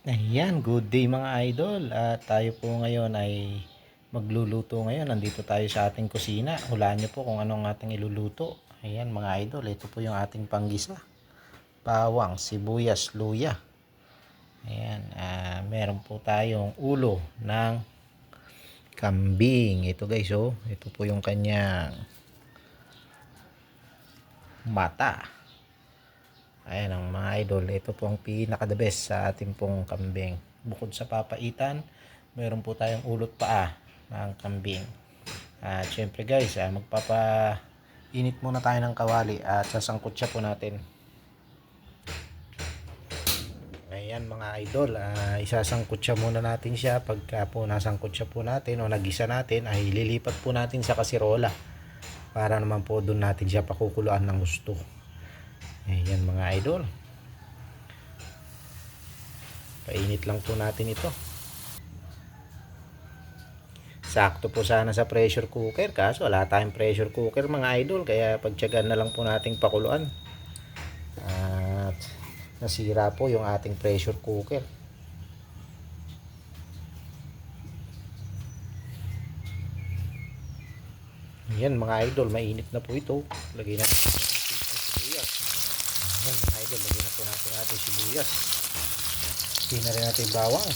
Ayan, good day mga idol. At tayo po ngayon ay magluluto ngayon. Nandito tayo sa ating kusina. Hulaan niyo po kung anong ating iluluto. Ayan mga idol, ito po yung ating panggisa. Bawang, sibuyas, luya. Ayan, meron po tayong ulo ng kambing. Ito guys, oh. Ito po yung kanyang mata. Ayan ang mga idol, ito po ang pinaka-the best sa ating pong kambing. Bukod sa papaitan, meron po tayong ulot paa ng kambing. At syempre guys, magpapainit muna tayo ng kawali at sasangkot siya po natin. Ayan mga idol, isasangkot siya muna natin siya. Pagka po nasangkot siya po natin o nagisa natin, ay lilipat po natin sa kasirola para naman po doon natin siya pakukuluan ng gusto. Ayan mga idol, painit lang po natin ito. Sakto po sana sa pressure cooker, kaso wala tayong pressure cooker mga idol, kaya pagtiyagaan na lang po nating pakuluan. At nasira po yung ating pressure cooker. Ayan mga idol, mainit na po ito. Lagay na natin ang sibuyas. Ayan mga idol, lagay na po natin ating sibuyas. Lagay na rin natin bawang.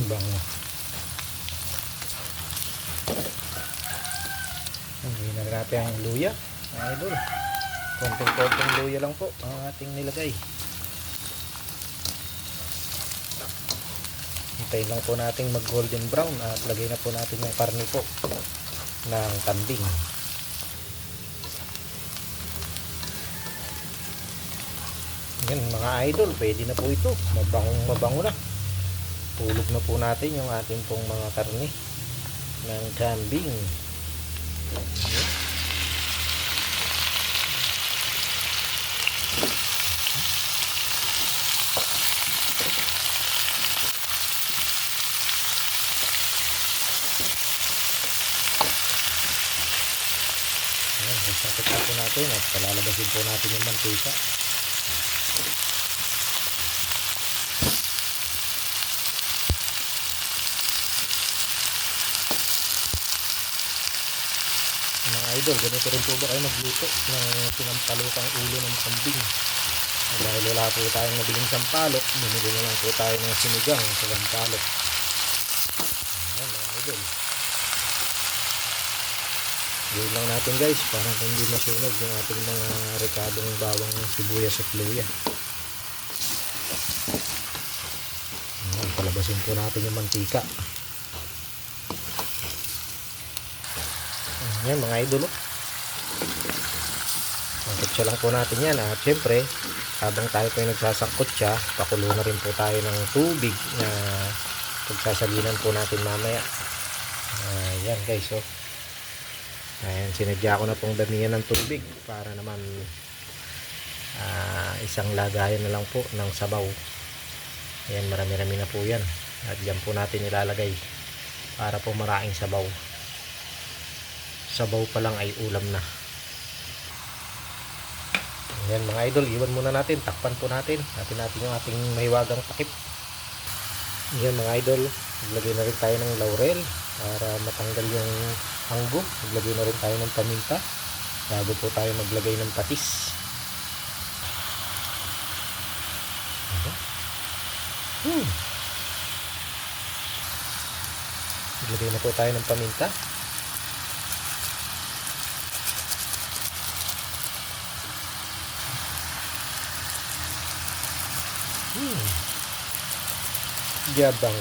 Bango. Lagay na rin natin ang luya mga idol. Konting luya lang po ang ating nilagay. Hintayin lang po natin mag golden brown at lagay na po natin yung karne po ng kambing. Yan mga idol, pwede na po ito. Mabango na. Tulog na po natin yung ating pong mga karne ng kambing. Sasakit na po natin at palalabasin po natin yung mantika. Mga idol, ganito rin po ba kayo magluto ng sinampalukang ulo ng kambing? Dahil wala po tayong nabiling sampalok, bumili na lang po tayo ng sinigang sa sampalok. Ayan mga idol, gawin lang natin guys para hindi masunog yung ating mga rekadong bawang, sibuyas at luya. Ayan, palabasin po natin yung mantika. Ayan mga idol, sangkot siya lang po natin yan. At syempre habang tayo po nagsasangkot siya, pakulo na rin po tayo ng tubig na pagsasalinan po natin mamaya. Ayan guys, so ayan, sinadya ko na pong damihan ng tubig para naman isang lagayan na lang po ng sabaw. Ayan, marami-rami na po yan at dyan po natin ilalagay para po maraming sabaw. Sabaw pa lang ay ulam na. Ayan mga idol, iwan muna natin, takpan po natin yung ating mahiwagang takip. Ayan mga idol, maglagay na rin tayo ng laurel para matanggal yung hanggo. Maglagay na rin tayo ng paminta bago po tayo maglagay ng patis. Maglagay na po tayo ng paminta. Yabang.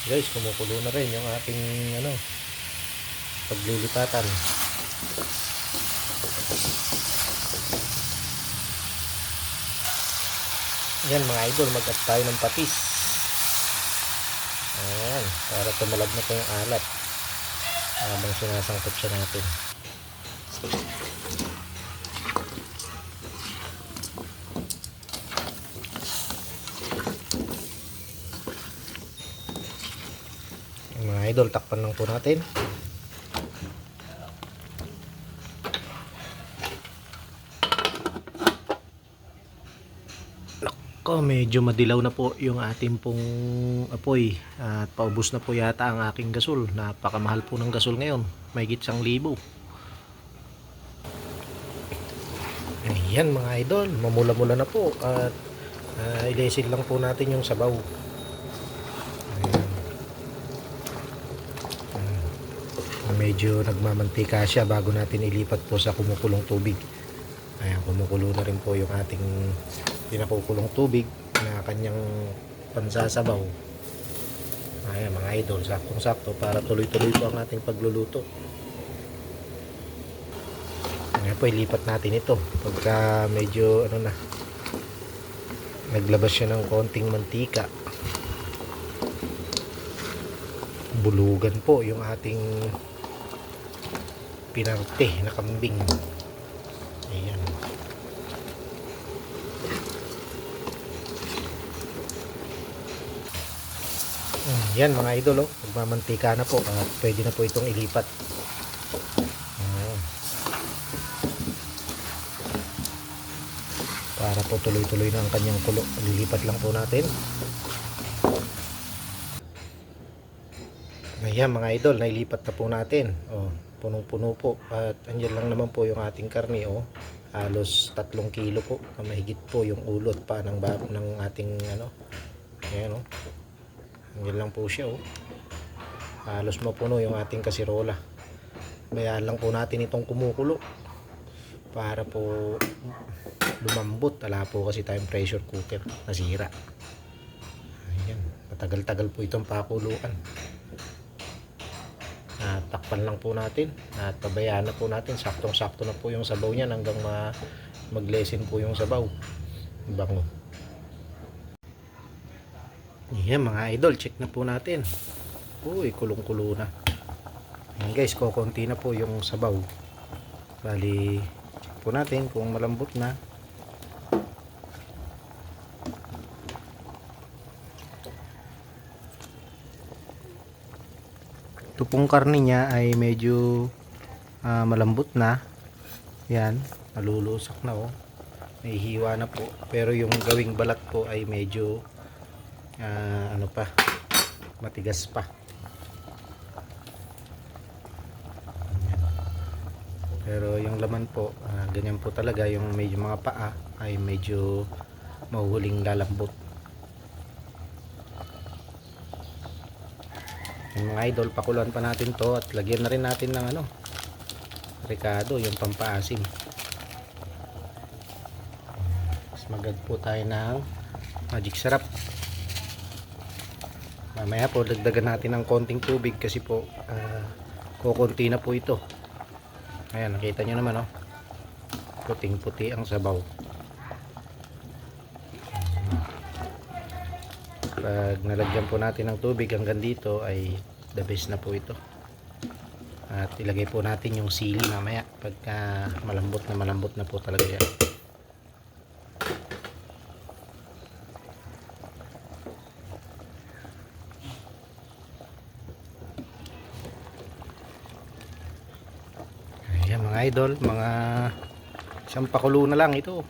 Guys, kumukulo na rin yung ating paglilipatan. Yan mga idol, mag-add tayo ng patis. Ayan, para tumalab na po yung alat habang sinasangkot siya natin. Yung mga idol, takpan lang po natin. Medyo madilaw na po yung ating pong apoy at paubos na po yata ang aking gasol. Napakamahal po ng gasol ngayon, mahigit 1,000. Ayan mga idol, mamula-mula na po at ilesin lang po natin yung sabaw. Ayan. Medyo nagmamantika siya bago natin ilipat po sa kumukulong tubig. Ayan, kumukulo na rin po yung ating pinakukulong tubig na kanyang pansasabaw. Ayan mga idol, saktong sakto para tuloy-tuloy po ang ating pagluluto. Ayan po, ilipat natin ito pagka medyo naglabas siya ng konting mantika. Bulugan po yung ating pinarte na kambing. Ayan. Yan mga idol, magmamantika na po at pwede na po itong ilipat. Para po tuloy-tuloy na ang kanyang kulo. Lilipat lang po natin. Ayan mga idol, nailipat na po natin. Punong-puno po at andyan lang naman po yung ating karne. Halos 3 kilo po, mahigit po yung ulot pa ng ating ayan Yan lang po siya halos mapuno yung ating kasirola. Bayaan lang po natin itong kumukulo para po lumambot. Wala po kasi tayong pressure cooker, nasira. Ayan, matagal-tagal po itong pakuluan. Takpan lang po natin at pabayaan na po natin. Saktong-sakto na po yung sabaw niyan hanggang mag-lessen po yung sabaw. Bango. Ayan mga idol, check na po natin. Uy, kulong-kulo na. Ayan guys, kukunti na po yung sabaw. Bali, check po natin kung malambot na. Ito pong karne niya ay medyo malambot na. Yan, nalulusak na may hiwa na po. Pero yung gawing balat po ay medyo matigas pa. Pero yung laman po ganyan po talaga. Yung medyo mga paa ay medyo mahuhuling lalambot. Yung mga idol, pakuluan pa natin to at lagyan na rin natin ng ricado, yung pampaasim. Mas magad po tayo ng magic sarap. Mamaya po dagdagan natin ng konting tubig kasi po kukunti na po ito. Ayan, nakita nyo naman puting puti ang sabaw. Pag nalagyan po natin ng tubig hanggang dito ay the best na po ito. At ilagay po natin yung sili mamaya pagka malambot na po talaga yan. Ayan mga idol, mga isang pakulo na lang ito.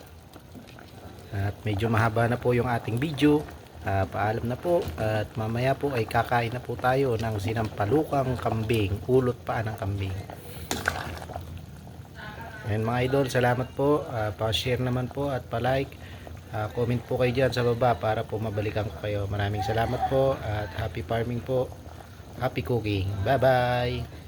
At medyo mahaba na po yung ating video. Paalam na po at mamaya po ay kakain na po tayo ng sinampalukang kambing, ulot pa ng kambing. Ayan mga idol, salamat po. Pa-share naman po at pa-like. Comment po kayo dyan sa baba para po mabalikan ko kayo. Maraming salamat po at happy farming po. Happy cooking. Bye bye.